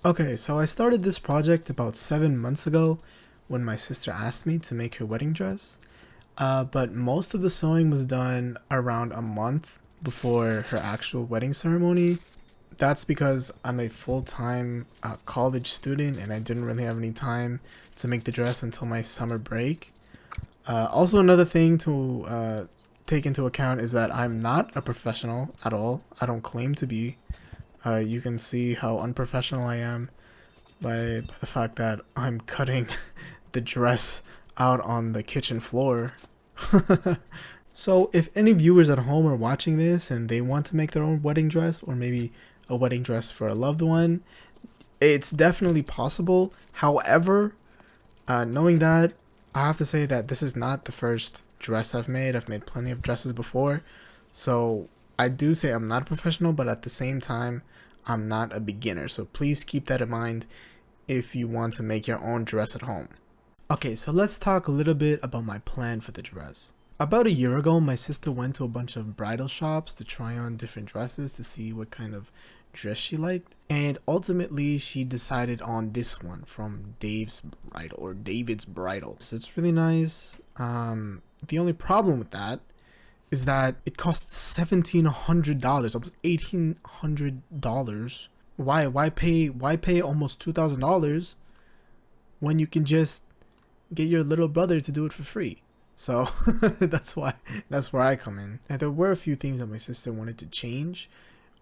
Okay, so I started this project about 7 months ago when my sister asked me to make her wedding dress. But most of the sewing was done around a month before her actual wedding ceremony. That's because I'm a full-time college student and I didn't really have any time to make the dress until my summer break. Also, another thing to take into account is that I'm not a professional at all. I don't claim to be. You can see how unprofessional I am by the fact that I'm cutting the dress out on the kitchen floor. So if any viewers at home are watching this and they want to make their own wedding dress, or maybe a wedding dress for a loved one, it's definitely possible. However, knowing that, I have to say that this is not the first dress I've made. I've made plenty of dresses before. So I do say I'm not a professional, but at the same time, I'm not a beginner. So please keep that in mind if you want to make your own dress at home. Okay, so let's talk a little bit about my plan for the dress. About a year ago, my sister went to a bunch of bridal shops to try on different dresses to see what kind of dress she liked, and ultimately she decided on this one from David's Bridal. So it's really nice. The only problem with that is that it costs $1,700, almost $1,800. Why pay almost $2,000 when you can just get your little brother to do it for free? So that's where I come in. And there were a few things that my sister wanted to change,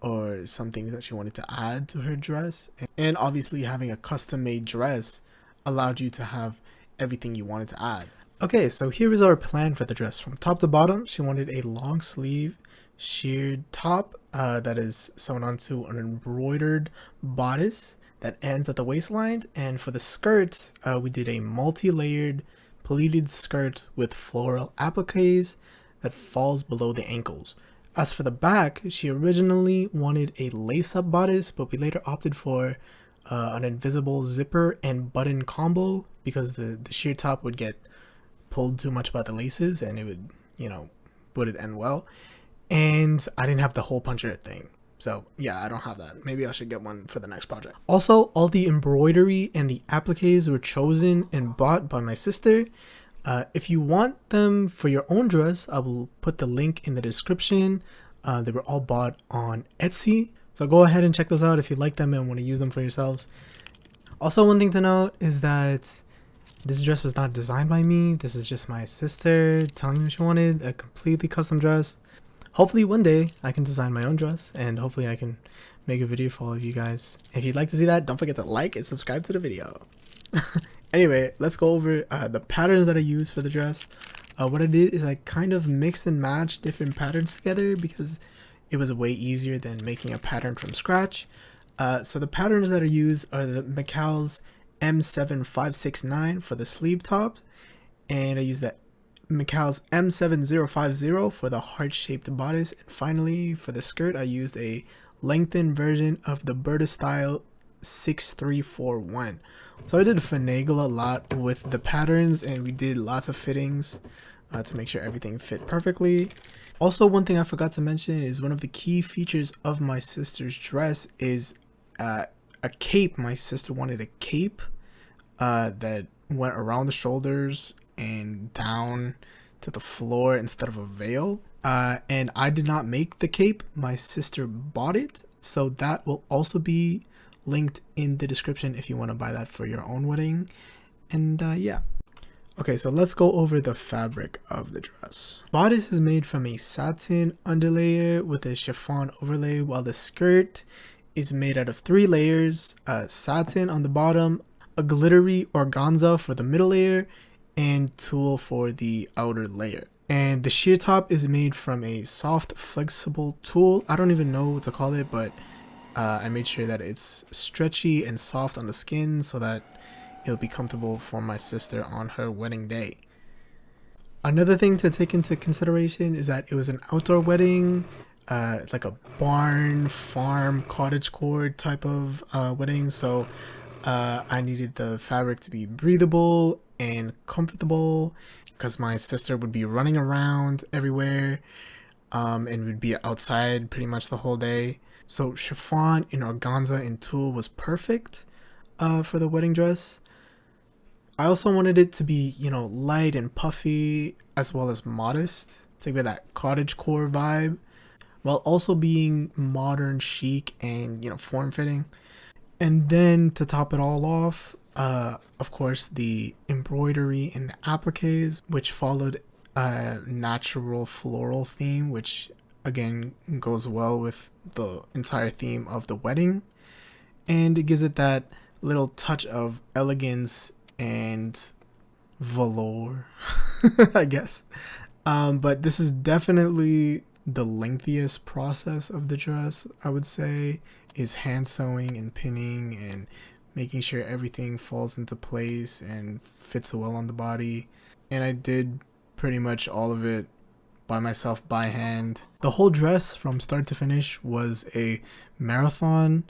or some things that she wanted to add to her dress. And obviously having a custom made dress allowed you to have everything you wanted to add. Okay, so here is our plan for the dress. From top to bottom, she wanted a long sleeve sheared top that is sewn onto an embroidered bodice that ends at the waistline. And for the skirt, we did a multi-layered pleated skirt with floral appliques that falls below the ankles. As for the back, she originally wanted a lace-up bodice, but we later opted for an invisible zipper and button combo because the sheer top would get pulled too much by the laces and it would, wouldn't end well. And I didn't have the hole puncher thing. So yeah, I don't have that. Maybe I should get one for the next project. Also, all the embroidery and the appliques were chosen and bought by my sister. If you want them for your own dress, I will put the link in the description. They were all bought on Etsy. So go ahead and check those out if you like them and want to use them for yourselves. Also, one thing to note is that this dress was not designed by me. This is just my sister telling me she wanted a completely custom dress. Hopefully one day I can design my own dress, and hopefully I can make a video for all of you guys. If you'd like to see that, don't forget to like and subscribe to the video. Anyway, let's go over the patterns that I used for the dress. What I did is I kind of mixed and matched different patterns together because it was way easier than making a pattern from scratch. So the patterns that I used are the McCall's M7569 for the sleeve top, and I used the McCall's M7050 for the heart-shaped bodice, and finally for the skirt I used a lengthened version of the Berta style 6341. So I did finagle a lot with the patterns, and we did lots of fittings to make sure everything fit perfectly. Also, one thing I forgot to mention is one of the key features of my sister's dress is a cape. My sister wanted a cape that went around the shoulders and down to the floor instead of a veil. And I did not make the cape. My sister bought it. So that will also be linked in the description if you want to buy that for your own wedding. And yeah. Okay, so let's go over the fabric of the dress. Bodice is made from a satin underlayer with a chiffon overlay, while the skirt is made out of 3 layers, satin on the bottom, a glittery organza for the middle layer, and tulle for the outer layer. And the sheer top is made from a soft flexible tulle. I don't even know what to call it, but I made sure that it's stretchy and soft on the skin so that it'll be comfortable for my sister on her wedding day. Another thing to take into consideration is that it was an outdoor wedding, like a barn, farm, cottagecore type of wedding. So I needed the fabric to be breathable and comfortable because my sister would be running around everywhere and would be outside pretty much the whole day. So chiffon and organza and tulle was perfect for the wedding dress. I also wanted it to be, light and puffy as well as modest to give it that cottagecore vibe while also being modern, chic, and, form fitting. And then to top it all off, of course, the embroidery and the appliques, which followed a natural floral theme, which again goes well with the entire theme of the wedding. And it gives it that little touch of elegance and velour, I guess. But this is definitely the lengthiest process of the dress, I would say, is hand sewing and pinning and making sure everything falls into place and fits well on the body. And I did pretty much all of it by myself by hand. The whole dress from start to finish was a marathon.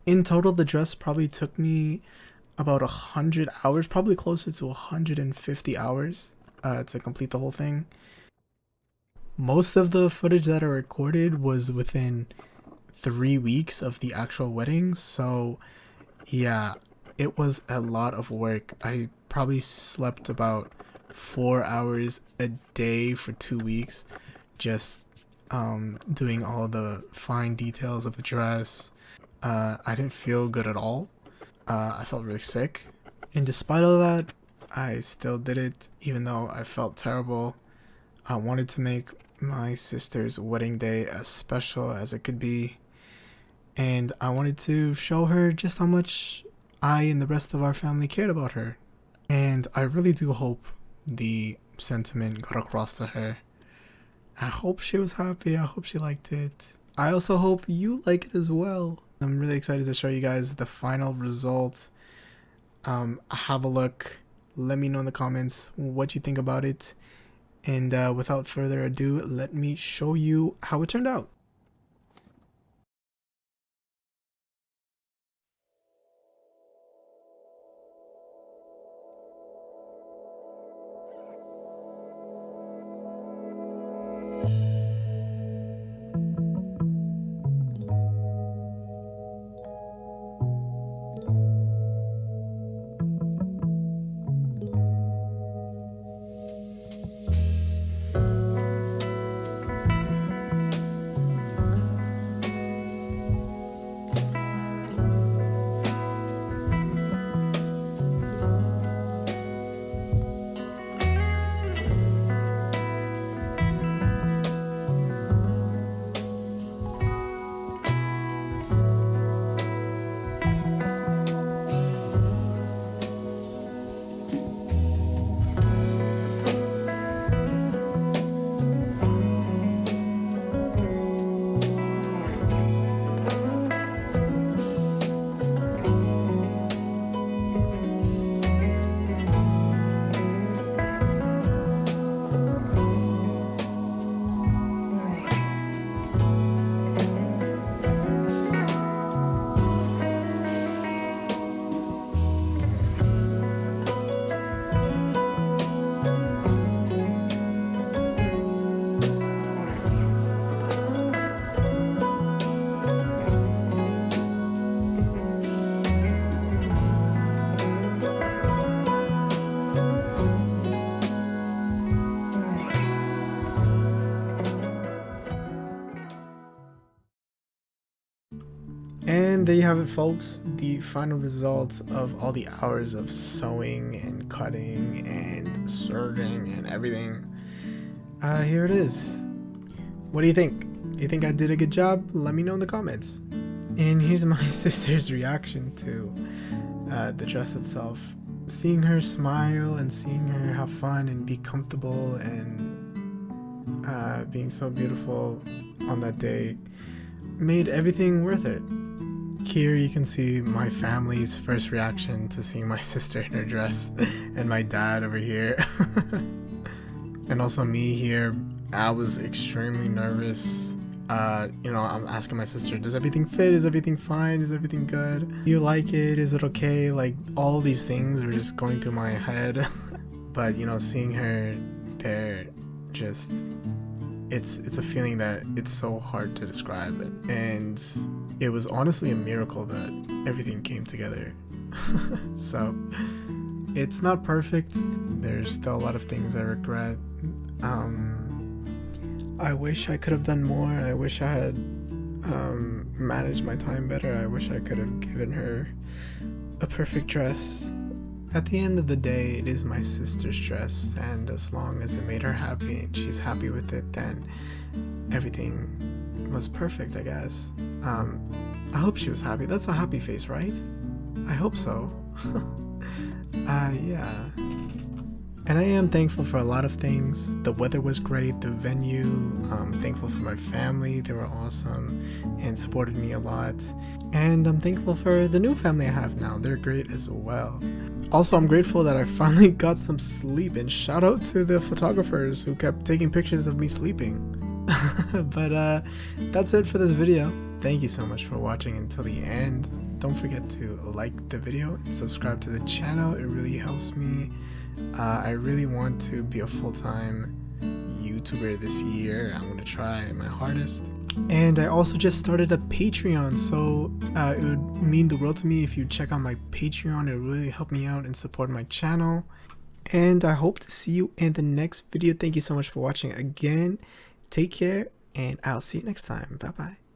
In total, the dress probably took me about 100 hours, probably closer to 150 hours to complete the whole thing. Most of the footage that I recorded was within 3 weeks of the actual wedding, so yeah, it was a lot of work. I probably slept about 4 hours a day for 2 weeks, just doing all the fine details of the dress. I didn't feel good at all. I felt really sick, and despite all that, I still did it, even though I felt terrible. I wanted to make my sister's wedding day as special as it could be, and I wanted to show her just how much I and the rest of our family cared about her. And I really do hope the sentiment got across to her. I hope she was happy. I hope she liked it. I also hope you like it as well. I'm really excited to show you guys the final result. Have a look. Let me know in the comments what you think about it. And without further ado, let me show you how it turned out. And there you have it, folks, the final results of all the hours of sewing and cutting and serging and everything. Here it is. What do you think? Do you think I did a good job? Let me know in the comments. And here's my sister's reaction to the dress itself. Seeing her smile and seeing her have fun and be comfortable and being so beautiful on that day made everything worth it. Here you can see my family's first reaction to seeing my sister in her dress and my dad over here. And also me here. I was extremely nervous. I'm asking my sister, does everything fit? Is everything fine? Is everything good? Do you like it? Is it okay? Like, all these things were just going through my head. But, seeing her there just it's a feeling that it's so hard to describe. And it was honestly a miracle that everything came together. So it's not perfect. There's still a lot of things I regret. I wish I could have done more. I wish I had managed my time better. I wish I could have given her a perfect dress. At the end of the day, it is my sister's dress, and as long as it made her happy and she's happy with it, then everything was perfect, I guess. I hope she was happy. That's a happy face, right? I hope so. Yeah. And I am thankful for a lot of things. The weather was great, the venue, I'm thankful for my family, they were awesome and supported me a lot. And I'm thankful for the new family I have now, they're great as well. Also, I'm grateful that I finally got some sleep, and shout out to the photographers who kept taking pictures of me sleeping. But that's it for this video. Thank you so much for watching until the end. Don't forget to like the video and subscribe to the channel, it really helps me. I really want to be a full-time YouTuber this year. I'm gonna try my hardest. And I also just started a Patreon, so it would mean the world to me if you check out my Patreon. It would really help me out and support my channel. And I hope to see you in the next video. Thank you so much for watching again. Take care, and I'll see you next time. Bye bye.